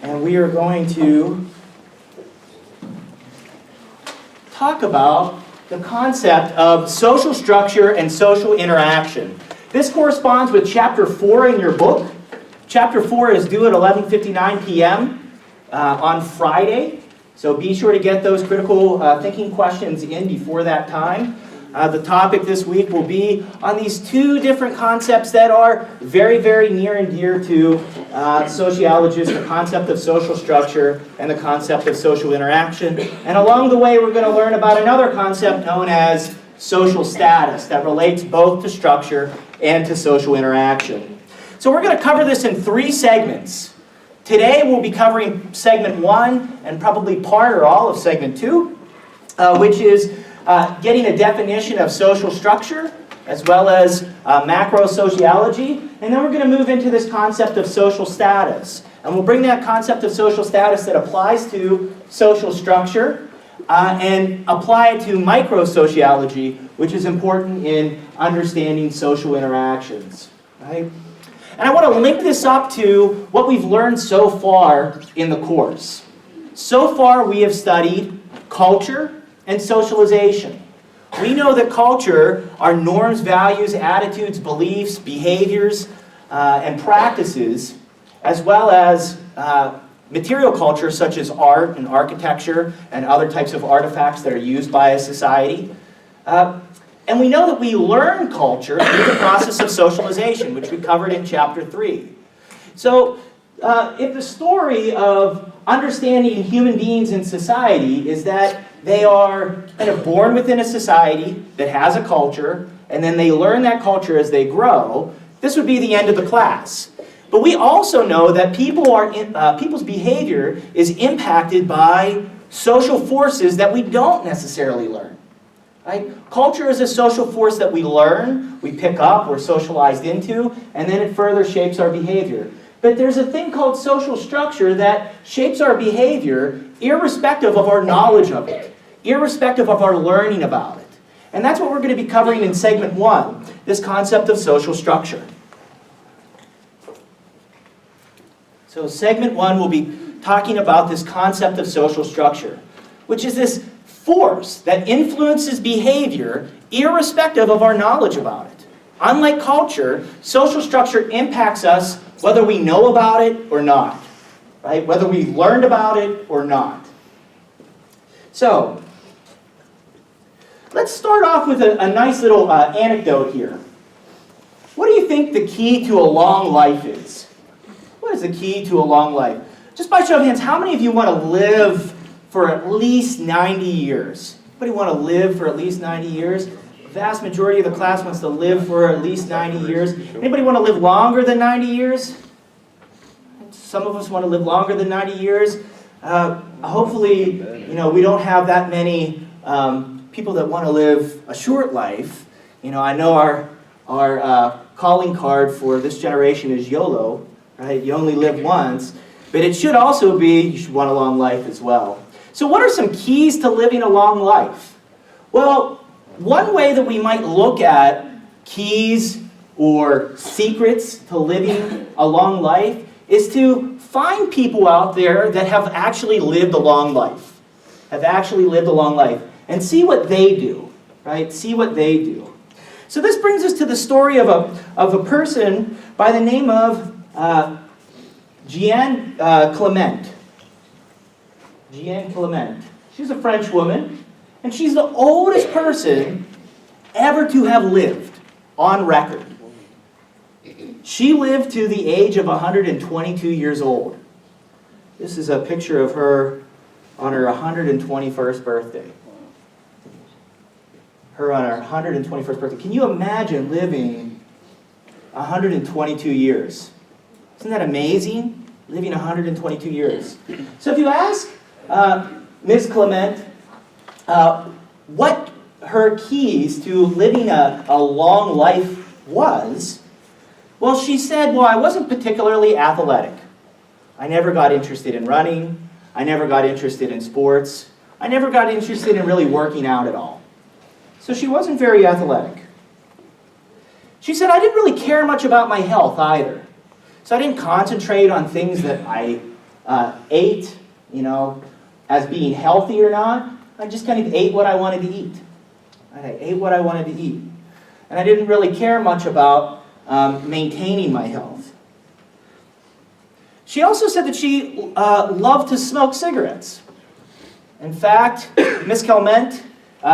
And we are going to talk about the concept of social structure and social interaction. This corresponds with Chapter 4 in your book. Chapter 4 is due at 11:59 p.m. On Friday, so be sure to get those critical thinking questions in before that time. The topic this week will be on these two different concepts that are very, very near and dear to sociologists, the concept of social structure and the concept of social interaction. And along the way, we're going to learn about another concept known as social status that relates both to structure and to social interaction. So we're going to cover this in 3 segments. Today, we'll be covering segment 1 and probably part or all of segment 2, which is getting a definition of social structure, as well as macrosociology. And then we're going to move into this concept of social status. And we'll bring that concept of social status that applies to social structure and apply it to microsociology, which is important in understanding social interactions. Right? And I want to link this up to what we've learned so far in the course. So far, we have studied culture and socialization. We know that culture are norms, values, attitudes, beliefs, behaviors, and practices, as well as material culture such as art and architecture and other types of artifacts that are used by a society. And we know that we learn culture through the process of socialization, which we covered in Chapter 3. So if the story of understanding human beings in society is that they are kind of born within a society that has a culture, and then they learn that culture as they grow, this would be the end of the class. But we also know that people's behavior is impacted by social forces that we don't necessarily learn. Right? Culture is a social force that we learn, we pick up, we're socialized into, and then it further shapes our behavior. But there's a thing called social structure that shapes our behavior irrespective of our knowledge of it, irrespective of our learning about it. And that's what we're going to be covering in segment 1, this concept of social structure. So segment 1 will be talking about this concept of social structure, which is this force that influences behavior irrespective of our knowledge about it. Unlike culture, social structure impacts us whether we know about it or not, right? Whether we learned about it or not. So, let's start off with a nice little anecdote here. What do you think the key to a long life is? What is the key to a long life? Just by show of hands, how many of you want to live for at least 90 years? Anybody want to live for at least 90 years? The vast majority of the class wants to live for at least 90 years. Anybody want to live longer than 90 years? Some of us want to live longer than 90 years. Hopefully, we don't have that many people that want to live a short life. I know our calling card for this generation is YOLO, right? You only live once. But it should also be, you should want a long life as well. So what are some keys to living a long life? Well, one way that we might look at keys or secrets to living a long life is to find people out there that have actually lived a long life, and see what they do, right? See what they do. So this brings us to the story of a person by the name of Jeanne Clement. Jeanne Clement. She's a French woman, and she's the oldest person ever to have lived on record. She lived to the age of 122 years old. This is a picture of her on her 121st birthday. Her on her 121st birthday. Can you imagine living 122 years? Isn't that amazing? Living 122 years. So if you ask Ms. Clement what her keys to living a long life was, well, she said, I wasn't particularly athletic. I never got interested in running. I never got interested in sports. I never got interested in really working out at all. So she wasn't very athletic. She said, I didn't really care much about my health either. So I didn't concentrate on things that I ate, as being healthy or not. I just kind of ate what I wanted to eat. I ate what I wanted to eat. And I didn't really care much about maintaining my health. She also said that she loved to smoke cigarettes. In fact, Miss Calment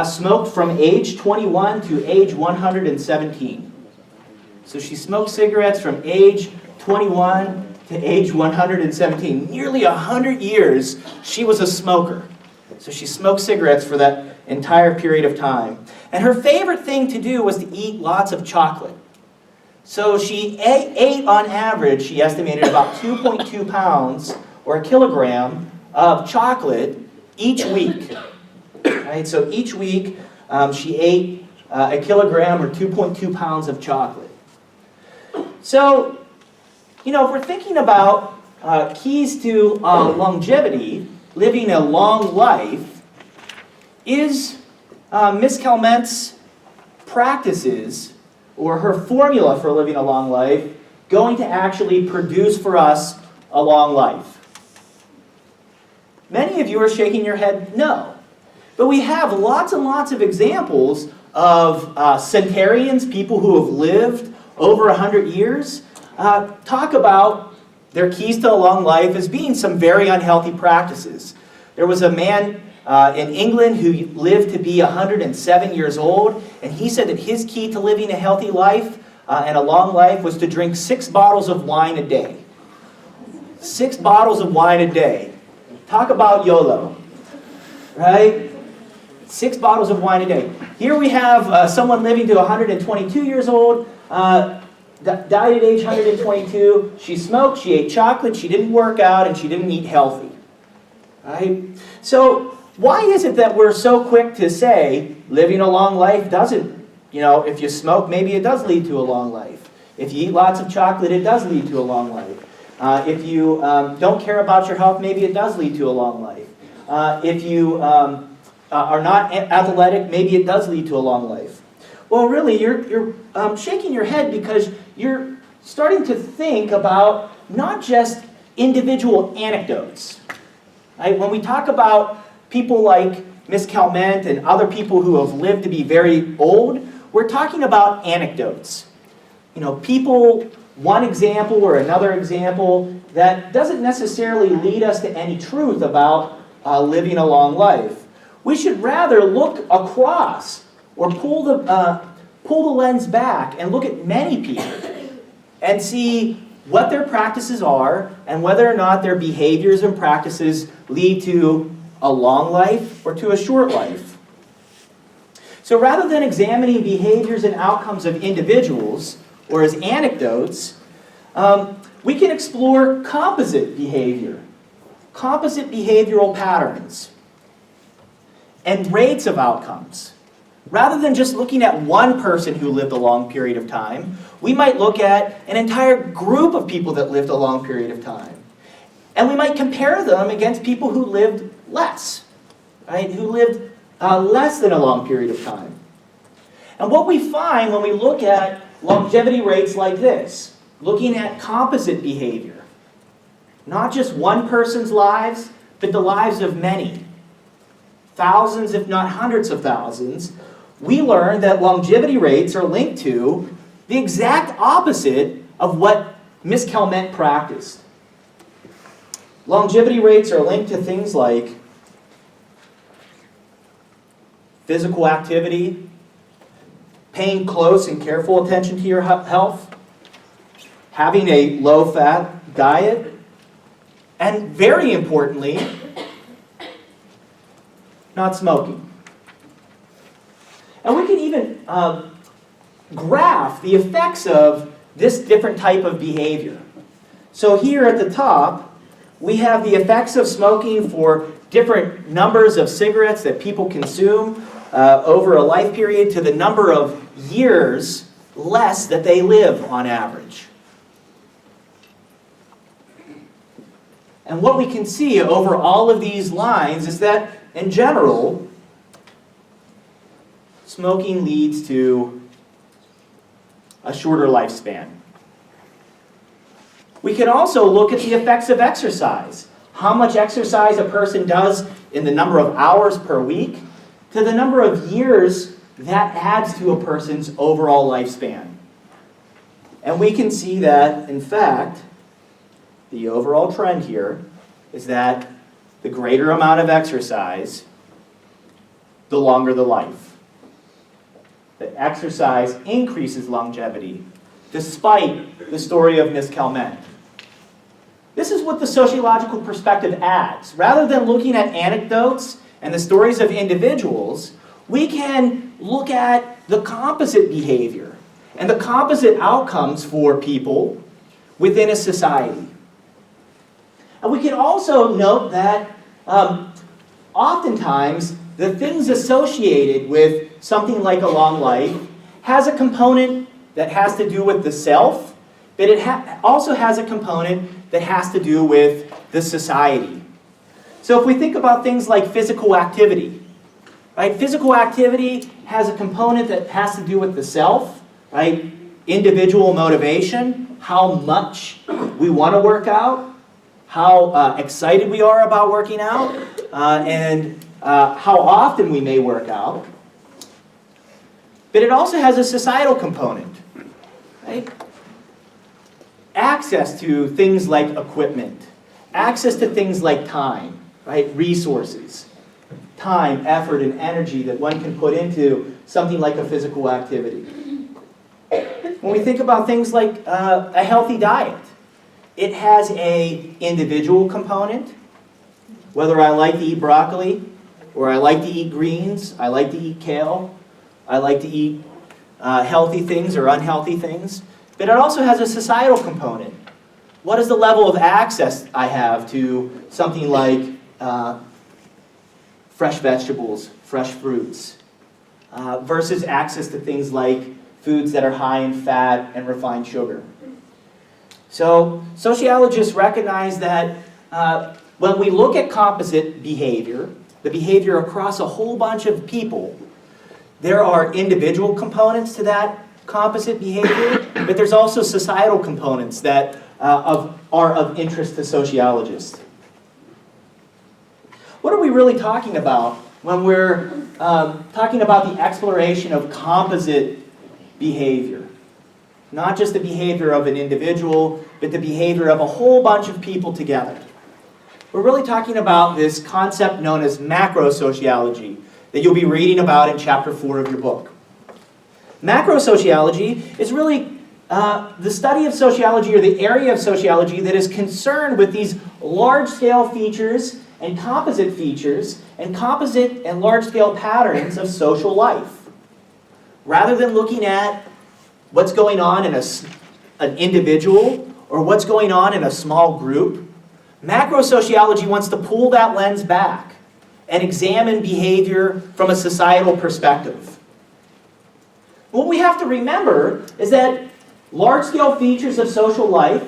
smoked from age 21 to age 117. So she smoked cigarettes from age 21 to age 117. Nearly 100 years she was a smoker. So she smoked cigarettes for that entire period of time. And her favorite thing to do was to eat lots of chocolate. So she ate on average, she estimated, about 2.2 pounds or a kilogram of chocolate each week. Right? So each week she ate a kilogram or 2.2 pounds of chocolate. So, if we're thinking about keys to longevity, living a long life, is Miss Calment's practices or her formula for living a long life going to actually produce for us a long life? Many of you are shaking your head no. But we have lots and lots of examples of centenarians, people who have lived over 100 years, talk about their keys to a long life as being some very unhealthy practices. There was a man in England who lived to be 107 years old, and he said that his key to living a healthy life and a long life was to drink 6 bottles of wine a day. 6 bottles of wine a day. Talk about YOLO, right? 6 bottles of wine a day. Here we have someone living to 122 years old, died at age 122. She smoked, she ate chocolate, she didn't work out, and she didn't eat healthy. Right? So why is it that we're so quick to say living a long life doesn't, if you smoke, maybe it does lead to a long life. If you eat lots of chocolate, it does lead to a long life. If you don't care about your health, maybe it does lead to a long life. If you are not athletic, maybe it does lead to a long life. Well, really, you're shaking your head because you're starting to think about not just individual anecdotes. Right? When we talk about people like Miss Calment and other people who have lived to be very old, we're talking about anecdotes. People, one example or another example, that doesn't necessarily lead us to any truth about living a long life. We should rather look across or pull the lens back and look at many people and see what their practices are and whether or not their behaviors and practices lead to a long life or to a short life. So rather than examining behaviors and outcomes of individuals or as anecdotes, we can explore composite behavior, composite behavioral patterns, and rates of outcomes. Rather than just looking at one person who lived a long period of time, we might look at an entire group of people that lived a long period of time. And we might compare them against people who lived less, right? Who lived less than a long period of time. And what we find when we look at longevity rates like this, looking at composite behavior, not just one person's lives, but the lives of many, thousands if not hundreds of thousands, we learn that longevity rates are linked to the exact opposite of what Miss Calment practiced. Longevity rates are linked to things like physical activity, paying close and careful attention to your health, having a low-fat diet, and very importantly, not smoking. And we can even graph the effects of this different type of behavior. So here at the top, we have the effects of smoking for different numbers of cigarettes that people consume over a life period to the number of years less that they live on average. And what we can see over all of these lines is that, in general, smoking leads to a shorter lifespan. We can also look at the effects of exercise. how much exercise a person does in the number of hours per week, to the number of years that adds to a person's overall lifespan. And we can see that, in fact, the overall trend here is that the greater amount of exercise, the longer the life. That exercise increases longevity, despite the story of Miss Calment. This is what the sociological perspective adds. Rather than looking at anecdotes and the stories of individuals, we can look at the composite behavior and the composite outcomes for people within a society. And we can also note that oftentimes the things associated with something like a long life has a component that has to do with the self, but it also has a component that has to do with the society. So if we think about things like physical activity, right? Physical activity has a component that has to do with the self, right? Individual motivation, how much we want to work out, how excited we are about working out, and how often we may work out. But it also has a societal component, right? Access to things like equipment, access to things like time, right? Resources, time, effort, and energy that one can put into something like a physical activity. When we think about things like a healthy diet, it has an individual component, whether I like to eat broccoli, or I like to eat greens, I like to eat kale, I like to eat healthy things or unhealthy things. But it also has a societal component. What is the level of access I have to something like fresh vegetables, fresh fruits, versus access to things like foods that are high in fat and refined sugar? So sociologists recognize that when we look at composite behavior, the behavior across a whole bunch of people, there are individual components to that composite behavior, but there's also societal components that are of interest to sociologists. What are we really talking about when we're talking about the exploration of composite behavior? Not just the behavior of an individual, but the behavior of a whole bunch of people together. We're really talking about this concept known as macrosociology that you'll be reading about in chapter 4 of your book. Macrosociology is really the study of sociology, or the area of sociology that is concerned with these large-scale features and composite features and composite and large-scale patterns of social life. Rather than looking at what's going on in an individual or what's going on in a small group, macrosociology wants to pull that lens back and examine behavior from a societal perspective. What we have to remember is that large-scale features of social life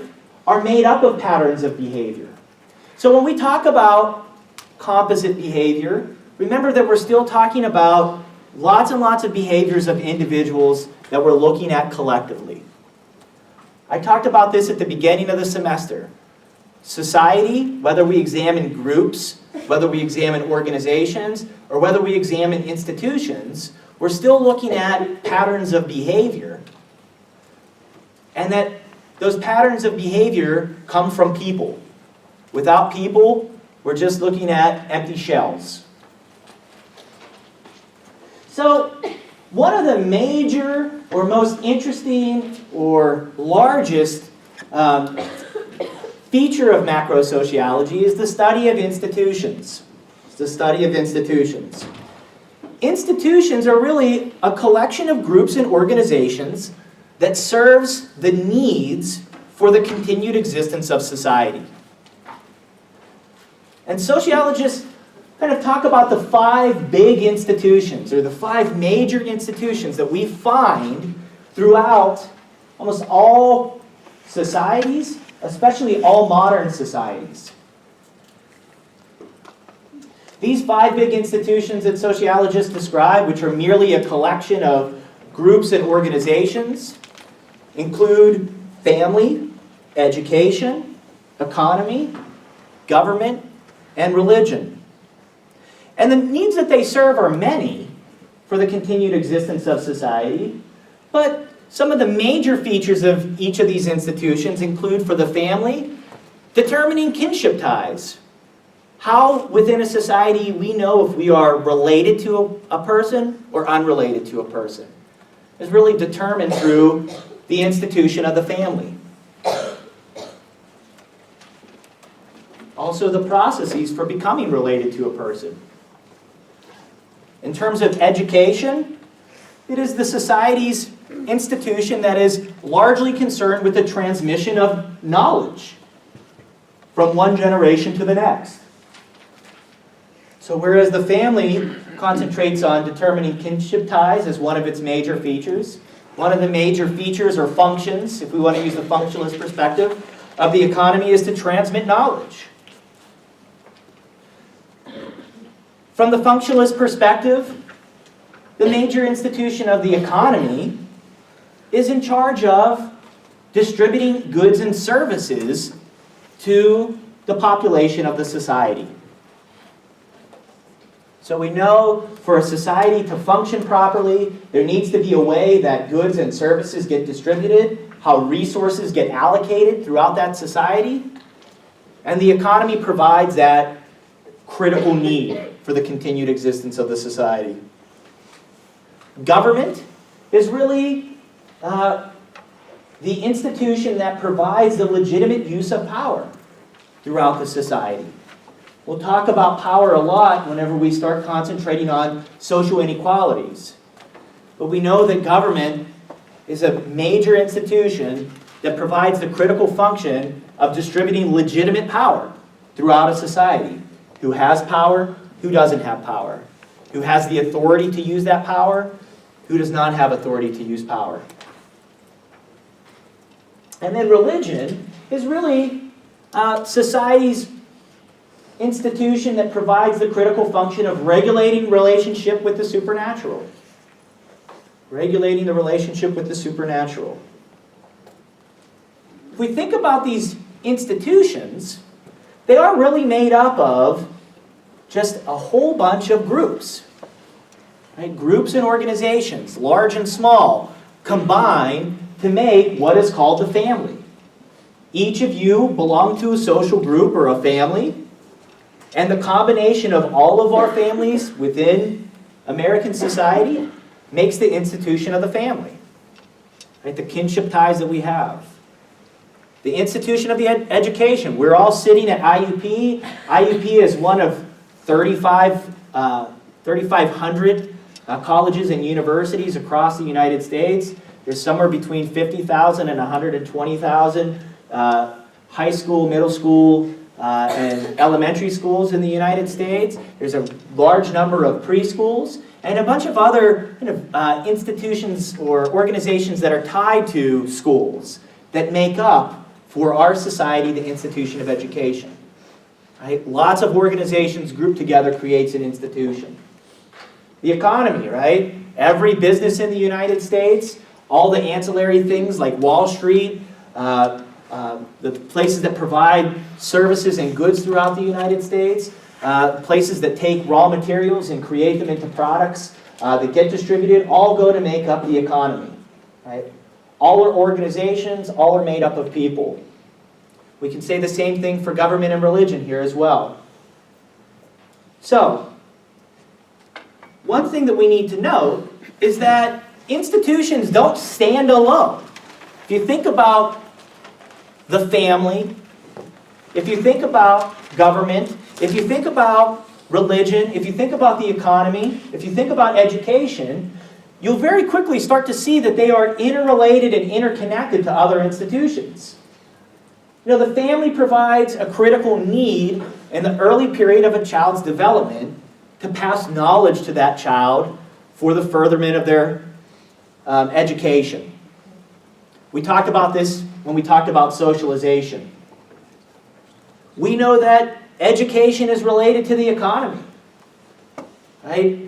are made up of patterns of behavior. So when we talk about composite behavior, remember that we're still talking about lots and lots of behaviors of individuals that we're looking at collectively. I talked about this at the beginning of the semester. Society, whether we examine groups, whether we examine organizations, or whether we examine institutions, we're still looking at patterns of behavior. And that those patterns of behavior come from people. Without people, we're just looking at empty shells. So, one of the major or most interesting or largest feature of macrosociology is the study of institutions. It's the study of institutions. Institutions are really a collection of groups and organizations that serves the needs for the continued existence of society. And sociologists kind of talk about the 5 big institutions, or the 5 major institutions that we find throughout almost all societies, especially all modern societies. These 5 big institutions that sociologists describe, which are merely a collection of groups and organizations, include family, education, economy, government, and religion. And the needs that they serve are many for the continued existence of society, but some of the major features of each of these institutions include, for the family, determining kinship ties. How within a society we know if we are related to a person or unrelated to a person is really determined through the institution of the family. Also, the processes for becoming related to a person. In terms of education, it is the society's institution that is largely concerned with the transmission of knowledge from one generation to the next. So whereas the family concentrates on determining kinship ties as one of its major features, one of the major features or functions, if we want to use the functionalist perspective, of the economy is to transmit knowledge. From the functionalist perspective, the major institution of the economy is in charge of distributing goods and services to the population of the society. So we know for a society to function properly, there needs to be a way that goods and services get distributed, how resources get allocated throughout that society, and the economy provides that critical need for the continued existence of the society. Government is really the institution that provides the legitimate use of power throughout the society. We'll talk about power a lot whenever we start concentrating on social inequalities. But we know that government is a major institution that provides the critical function of distributing legitimate power throughout a society. Who has power, who doesn't have power. Who has the authority to use that power, who does not have authority to use power. And then religion is really society's institution that provides the critical function of regulating relationship with the supernatural. Regulating the relationship with the supernatural. If we think about these institutions, they are really made up of just a whole bunch of groups. Right? Groups and organizations, large and small, combine to make what is called the family. Each of you belong to a social group or a family, and the combination of all of our families within American society makes the institution of the family. Right? The kinship ties that we have. The institution of the education. We're all sitting at IUP. IUP is one of 3,500 colleges and universities across the United States. There's somewhere between 50,000 and 120,000 high school, middle school, and elementary schools in the United States. There's a large number of preschools and a bunch of other institutions or organizations that are tied to schools that make up, for our society, the institution of education. Right? Lots of organizations grouped together creates an institution. The economy, right? Every business in the United States, all the ancillary things like Wall Street, the places that provide services and goods throughout the United States, places that take raw materials and create them into products that get distributed, all go to make up the economy. Right? All are organizations, all are made up of people. We can say the same thing for government and religion here as well. So, one thing that we need to note is that institutions don't stand alone. If you think about the family, if you think about government, if you think about religion, if you think about the economy, if you think about education, you'll very quickly start to see that they are interrelated and interconnected to other institutions. You know, the family provides a critical need in the early period of a child's development to pass knowledge to that child for the furtherment of their education. We talked about this when we talked about socialization. We know that education is related to the economy. Right?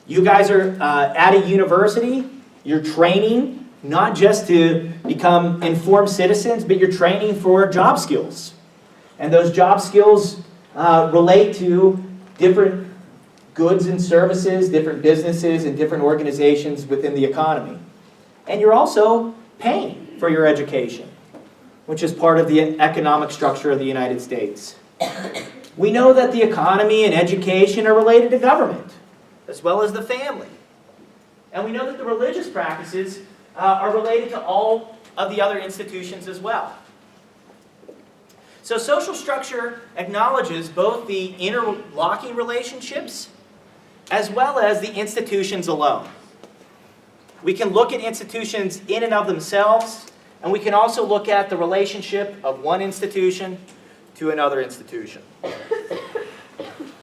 You guys are at a university, you're training not just to become informed citizens, but you're training for job skills. And those job skills relate to different goods and services, different businesses, and different organizations within the economy. And you're also paying for your education, which is part of the economic structure of the United States. We know that the economy and education are related to government, as well as the family. And we know that the religious practices are related to all of the other institutions as well. So social structure acknowledges both the interlocking relationships as well as the institutions alone. We can look at institutions in and of themselves, and we can also look at the relationship of one institution to another institution.